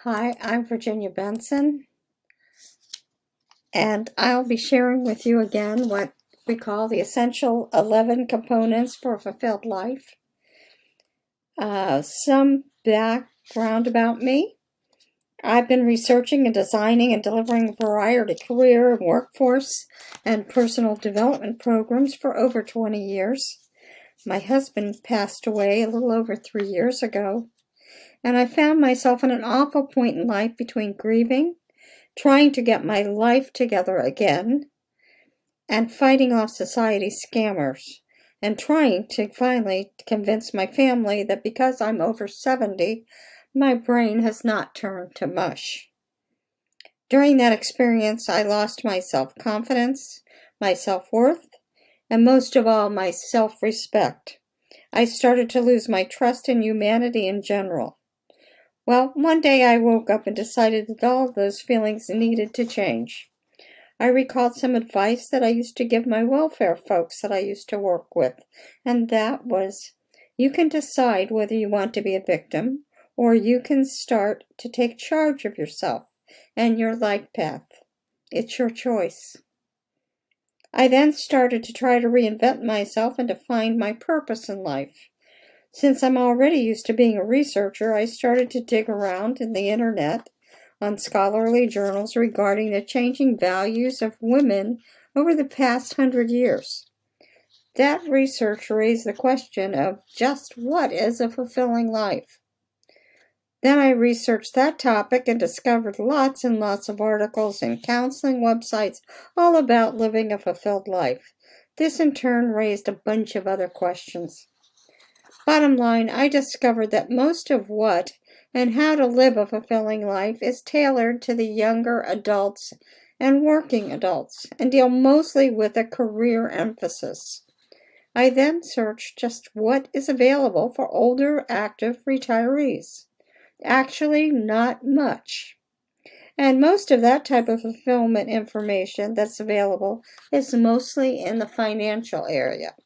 Hi, I'm Virginia Benson, and I'll be sharing with you again what we call the essential 11 components for a fulfilled life. Some background about me. I've been researching and designing and delivering a variety of career, workforce, and personal development programs for over 20 years. My husband passed away a little over 3 years ago, and I found myself in an awful point in life between grieving, trying to get my life together again, and fighting off society's scammers, and trying to finally convince my family that because I'm over 70, my brain has not turned to mush. During that experience, I lost my self-confidence, my self-worth, and most of all, my self-respect. I started to lose my trust in humanity in general. Well, one day I woke up and decided that all of those feelings needed to change. I recalled some advice that I used to give my welfare folks that I used to work with, and that was, you can decide whether you want to be a victim, or you can start to take charge of yourself and your life path. It's your choice. I then started to try to reinvent myself and to find my purpose in life. Since I'm already used to being a researcher, I started to dig around in the internet on scholarly journals regarding the changing values of women over the past 100 years. That research raised the question of just what is a fulfilling life? Then I researched that topic and discovered lots and lots of articles and counseling websites all about living a fulfilled life. This in turn raised a bunch of other questions. Bottom line, I discovered that most of what and how to live a fulfilling life is tailored to the younger adults and working adults and deal mostly with a career emphasis. I then searched just what is available for older active retirees. Actually, not much. And most of that type of fulfillment information that's available is mostly in the financial area.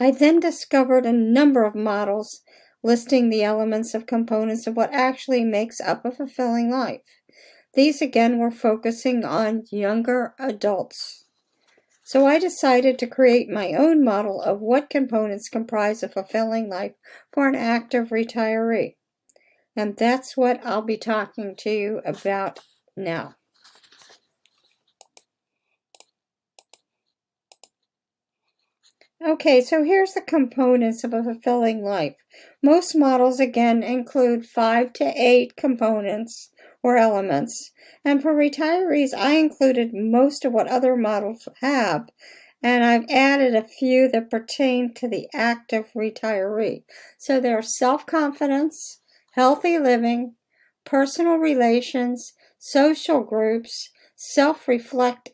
I then discovered a number of models listing the elements of components of what actually makes up a fulfilling life. These again were focusing on younger adults. So I decided to create my own model of what components comprise a fulfilling life for an active retiree. And that's what I'll be talking to you about now. Okay, so here's the components of a fulfilling life. Most models, again, include 5 to 8 components or elements. And for retirees, I included most of what other models have, and I've added a few that pertain to the active retiree. So there are self-confidence, healthy living, personal relations, social groups, self-reflect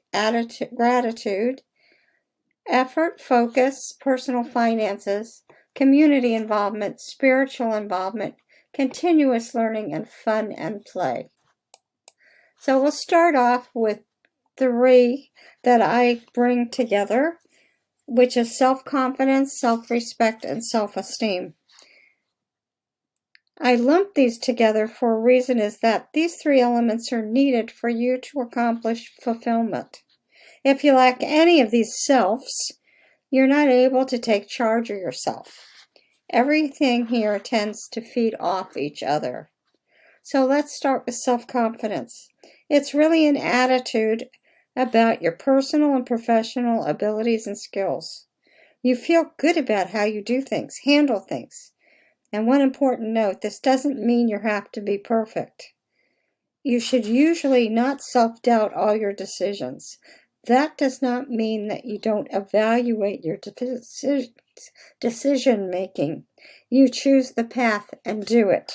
gratitude, effort, focus, personal finances, community involvement, spiritual involvement, continuous learning, and fun and play. So we'll start off with 3 that I bring together, which is self-confidence, self-respect, and self-esteem. I lump these together for a reason is that these 3 elements are needed for you to accomplish fulfillment. If you lack any of these selves, you're not able to take charge of yourself. Everything here tends to feed off each other. So let's start with self-confidence. It's really an attitude about your personal and professional abilities and skills. You feel good about how you do things, handle things. And one important note, this doesn't mean you have to be perfect. You should usually not self-doubt all your decisions. That does not mean that you don't evaluate your decision-making. You choose the path and do it.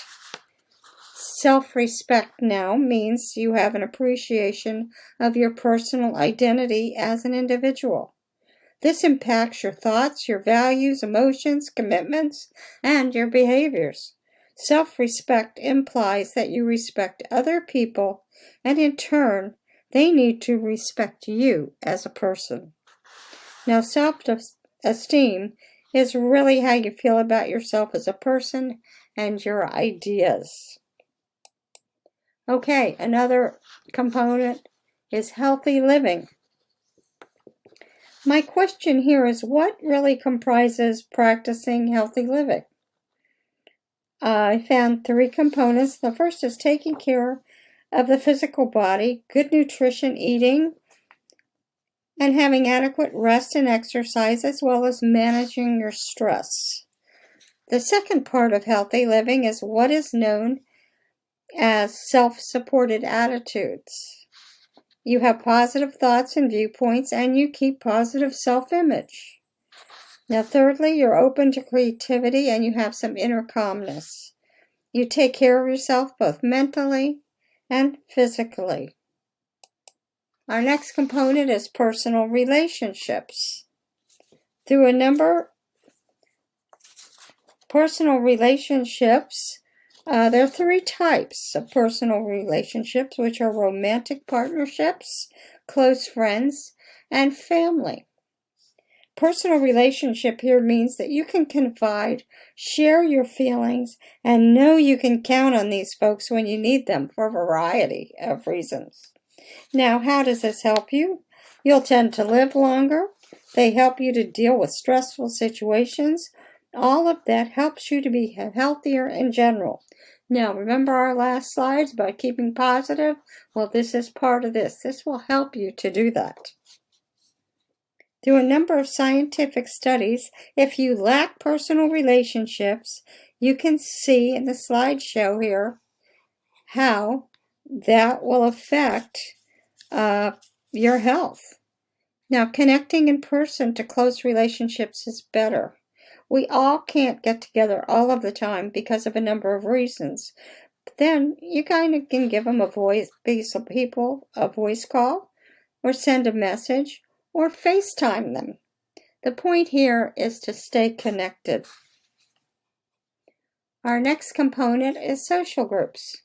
Self-respect now means you have an appreciation of your personal identity as an individual. This impacts your thoughts, your values, emotions, commitments, and your behaviors. Self-respect implies that you respect other people, and in turn, they need to respect you as a person. Now, self-esteem is really how you feel about yourself as a person and your ideas. Okay, another component is healthy living. My question here is, what really comprises practicing healthy living? I found 3 components. The first is taking care of the physical body, good nutrition, eating, and having adequate rest and exercise, as well as managing your stress. The second part of healthy living is what is known as self-supported attitudes. You have positive thoughts and viewpoints, and you keep positive self-image. Now, thirdly, you're open to creativity and you have some inner calmness. You take care of yourself both mentally and physically. Our next component is personal relationships. Through a number personal relationships, there are 3 types of personal relationships, which are romantic partnerships, close friends, and family. Personal relationship here means that you can confide, share your feelings, and know you can count on these folks when you need them for a variety of reasons. Now, how does this help you? You'll tend to live longer. They help you to deal with stressful situations. All of that helps you to be healthier in general. Now, remember our last slides about keeping positive? Well, this is part of this. This will help you to do that. Through a number of scientific studies, if you lack personal relationships, you can see in the slideshow here how that will affect your health. Now, connecting in person to close relationships is better. We all can't get together all of the time because of a number of reasons. But then you kind of can give them a voice call, or send a message, or FaceTime them. The point here is to stay connected. Our next component is social groups.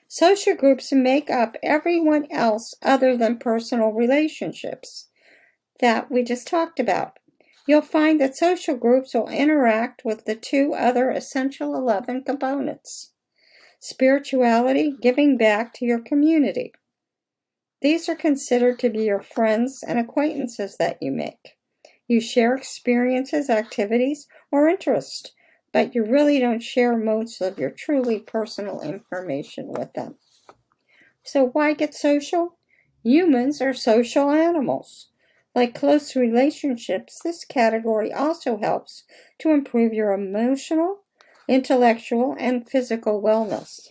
Social groups make up everyone else other than personal relationships that we just talked about. You'll find that social groups will interact with the 2 other essential 11 components: spirituality, giving back to your community. These are considered to be your friends and acquaintances that you make. You share experiences, activities, or interests, but you really don't share most of your truly personal information with them. So why get social? Humans are social animals. Like close relationships, this category also helps to improve your emotional, intellectual, and physical wellness.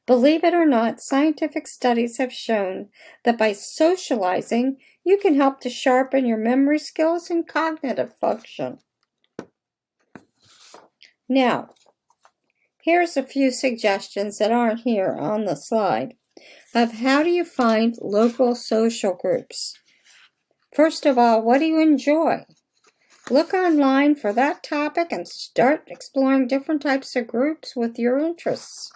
Believe it or not, scientific studies have shown that by socializing, you can help to sharpen your memory skills and cognitive function. Now, here's a few suggestions that aren't here on the slide of how do you find local social groups. First of all, what do you enjoy? Look online for that topic and start exploring different types of groups with your interests.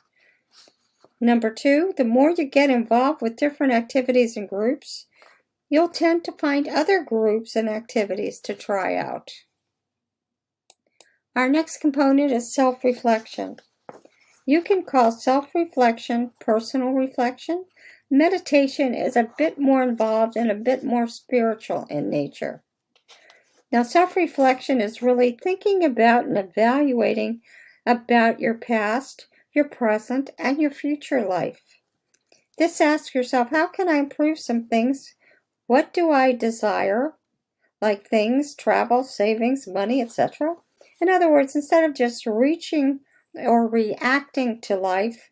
Number 2, the more you get involved with different activities and groups, you'll tend to find other groups and activities to try out. Our next component is self-reflection. You can call self-reflection personal reflection. Meditation is a bit more involved and a bit more spiritual in nature. Now, self-reflection is really thinking about and evaluating about your past, your present, and your future life. This asks yourself, how can I improve some things? What do I desire? Like things, travel, savings, money, etc. In other words, instead of just reaching or reacting to life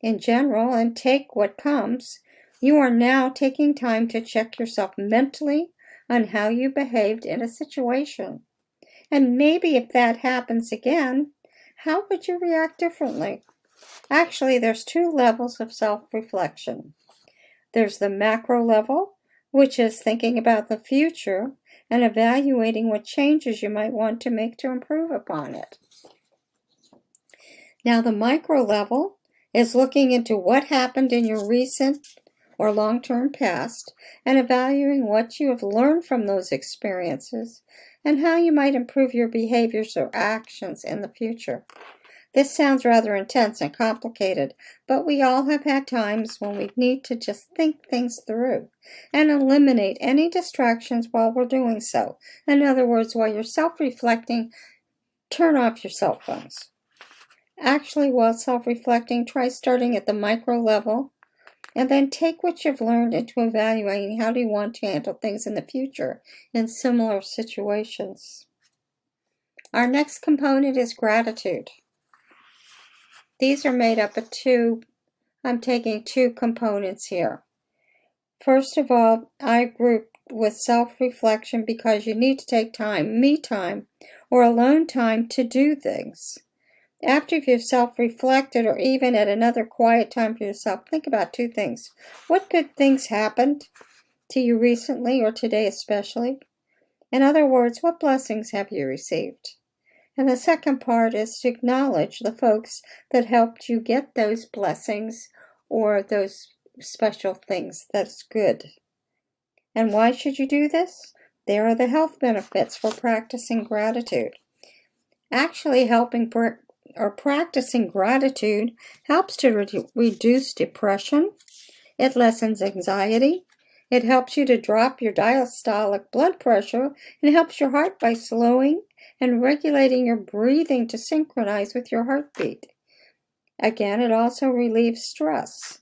in general and take what comes, you are now taking time to check yourself mentally on how you behaved in a situation. And maybe if that happens again, how would you react differently? Actually, there's 2 levels of self-reflection. There's the macro level, which is thinking about the future and evaluating what changes you might want to make to improve upon it. Now, the micro level is looking into what happened in your recent or long-term past and evaluating what you have learned from those experiences and how you might improve your behaviors or actions in the future. This sounds rather intense and complicated, but we all have had times when we need to just think things through and eliminate any distractions while we're doing so. In other words, while you're self-reflecting, turn off your cell phones. Actually, while self-reflecting, try starting at the micro level and then take what you've learned into evaluating how do you want to handle things in the future in similar situations. Our next component is gratitude. These are made up of I'm taking two components here. First of all, I grouped with self-reflection because you need to take time, me time, or alone time to do things. After you've self-reflected or even at another quiet time for yourself, think about two things. What good things happened to you recently or today especially? In other words, what blessings have you received? And the second part is to acknowledge the folks that helped you get those blessings or those special things. That's good. And why should you do this? There are the health benefits for practicing gratitude. Actually, practicing gratitude helps to reduce depression. It lessens anxiety. It helps you to drop your diastolic blood pressure and helps your heart by slowing and regulating your breathing to synchronize with your heartbeat. Again, it also relieves stress.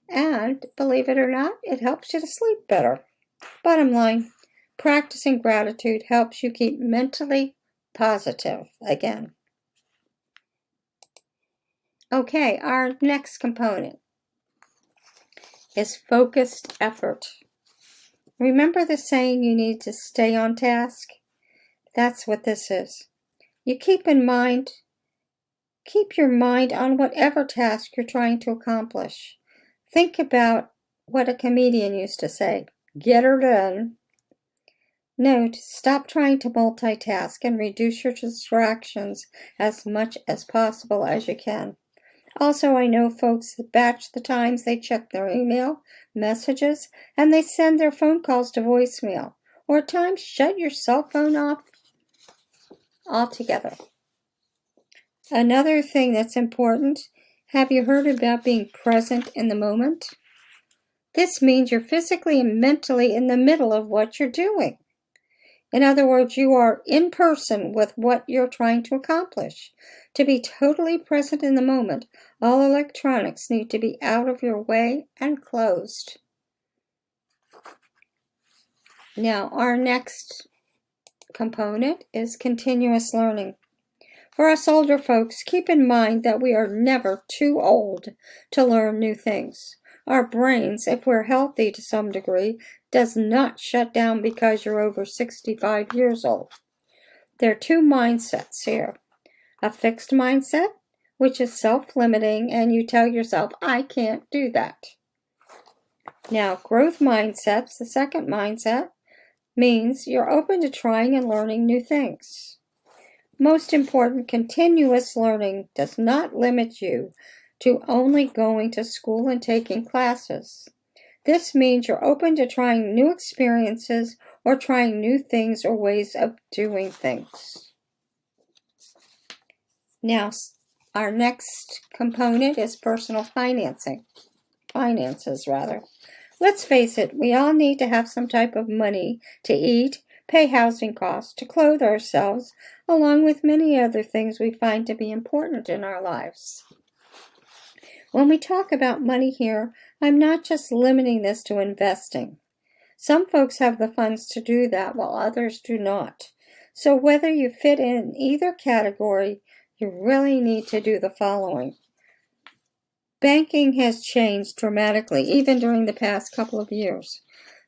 And, believe it or not, it helps you to sleep better. Bottom line, practicing gratitude helps you keep mentally positive again. Okay, our next component is focused effort. Remember the saying you need to stay on task? That's what this is. You keep your mind on whatever task you're trying to accomplish. Think about what a comedian used to say, get her done. Note, stop trying to multitask and reduce your distractions as much as possible as you can. Also, I know folks that batch the times they check their email, messages, and they send their phone calls to voicemail. Or at times, shut your cell phone off altogether. Another thing that's important, have you heard about being present in the moment? This means you're physically and mentally in the middle of what you're doing. In other words, you are in person with what you're trying to accomplish. To be totally present in the moment, all electronics need to be out of your way and closed. Now, our next component is continuous learning. For us older folks, keep in mind that we are never too old to learn new things. Our brains, if we're healthy to some degree, does not shut down because you're over 65 years old. There are two mindsets here. A fixed mindset, which is self-limiting, and you tell yourself, I can't do that. Now, growth mindsets, the second mindset, means you're open to trying and learning new things. Most important, continuous learning does not limit you to only going to school and taking classes. This means you're open to trying new experiences or trying new things or ways of doing things. Now, our next component is personal finances. Let's face it, we all need to have some type of money to eat, pay housing costs, to clothe ourselves, along with many other things we find to be important in our lives. When we talk about money here, I'm not just limiting this to investing. Some folks have the funds to do that while others do not. So whether you fit in either category, you really need to do the following. Banking has changed dramatically, even during the past couple of years.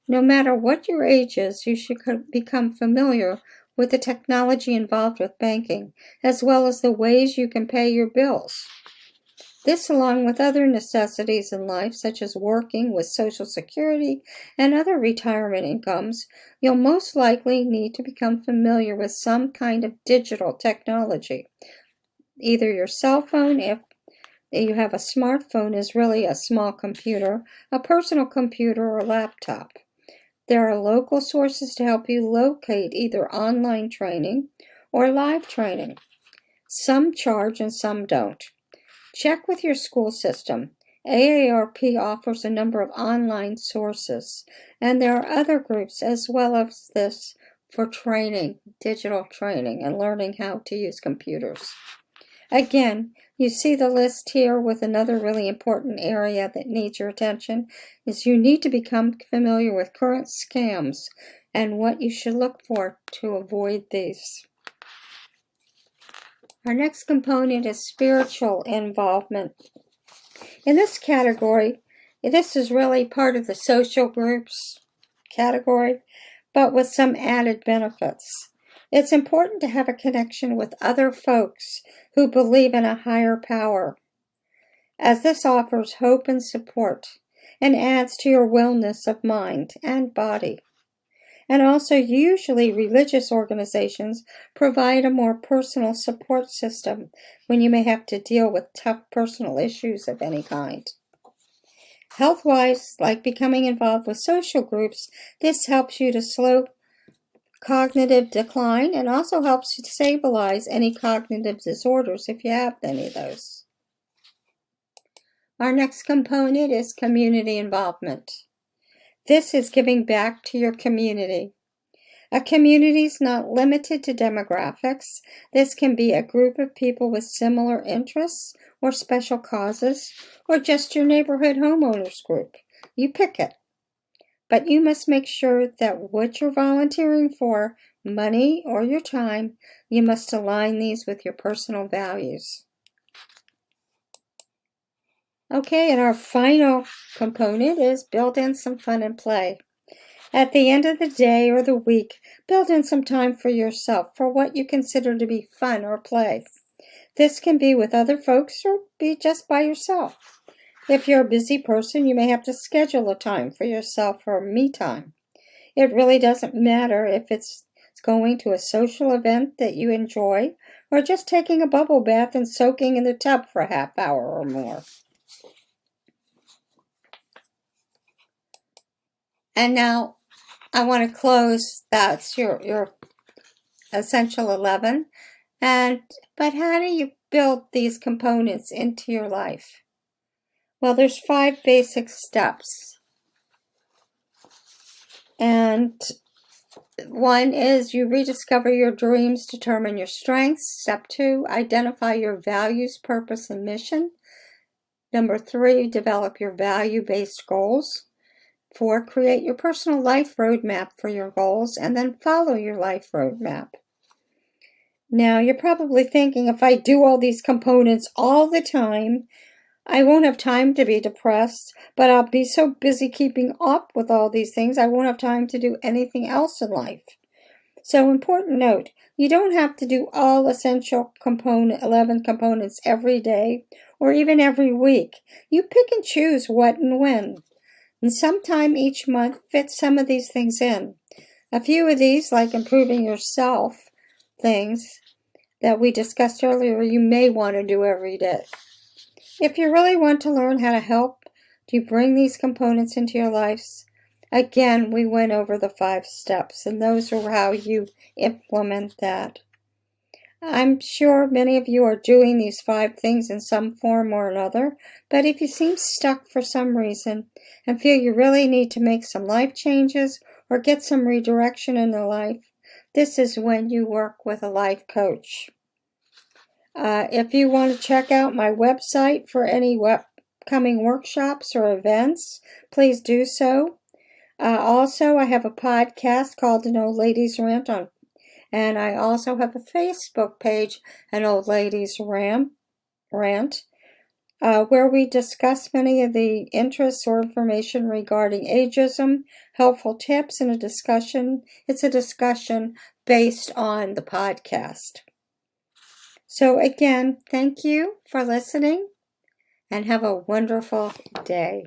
No matter what your age is, you should become familiar with the technology involved with banking, as well as the ways you can pay your bills. This, along with other necessities in life, such as working with Social Security and other retirement incomes, you'll most likely need to become familiar with some kind of digital technology. Either your cell phone, if you have a smartphone, is really a small computer, a personal computer, or a laptop. There are local sources to help you locate either online training or live training. Some charge and some don't. Check with your school system. AARP offers a number of online sources, and there are other groups as well as this for training, digital training, and learning how to use computers. Again, you see the list here with another really important area that needs your attention is you need to become familiar with current scams and what you should look for to avoid these. Our next component is spiritual involvement. In this category, this is really part of the social groups category, but with some added benefits. It's important to have a connection with other folks who believe in a higher power, as this offers hope and support and adds to your wellness of mind and body. And also, usually religious organizations provide a more personal support system when you may have to deal with tough personal issues of any kind. Health-wise, like becoming involved with social groups, this helps you to slow cognitive decline and also helps you to stabilize any cognitive disorders if you have any of those. Our next component is community involvement. This is giving back to your community. A community is not limited to demographics. This can be a group of people with similar interests or special causes, or just your neighborhood homeowners group. You pick it. But you must make sure that what you're volunteering for, money or your time, you must align these with your personal values. Okay, and our final component is build in some fun and play. At the end of the day or the week, build in some time for yourself for what you consider to be fun or play. This can be with other folks or be just by yourself. If you're a busy person, you may have to schedule a time for yourself for me time. It really doesn't matter if it's going to a social event that you enjoy or just taking a bubble bath and soaking in the tub for a half hour or more. And now I want to close. That's your essential 11. But how do you build these components into your life? Well, there's 5 basic steps. And one is you rediscover your dreams, determine your strengths. Step 2, identify your values, purpose, and mission. Number 3, develop your value-based goals. 4, create your personal life roadmap for your goals, and then follow your life roadmap. Now, you're probably thinking, if I do all these components all the time, I won't have time to be depressed, but I'll be so busy keeping up with all these things, I won't have time to do anything else in life. So, important note, you don't have to do all essential 11 components every day or even every week. You pick and choose what and when. And sometime each month, fit some of these things in. A few of these, like improving yourself, things that we discussed earlier, you may want to do every day. If you really want to learn how to help you bring these components into your lives, again, we went over the 5 steps, and those are how you implement that. I'm sure many of you are doing these 5 things in some form or another, but if you seem stuck for some reason and feel you really need to make some life changes or get some redirection in your life, this is when you work with a life coach. If you want to check out my website for any upcoming workshops or events, please do so. Also, I have a podcast called An Old Ladies Rant and I also have a Facebook page, An Old Ladies Rant, where we discuss many of the interests or information regarding ageism, helpful tips, and a discussion. It's a discussion based on the podcast. So again, thank you for listening and have a wonderful day.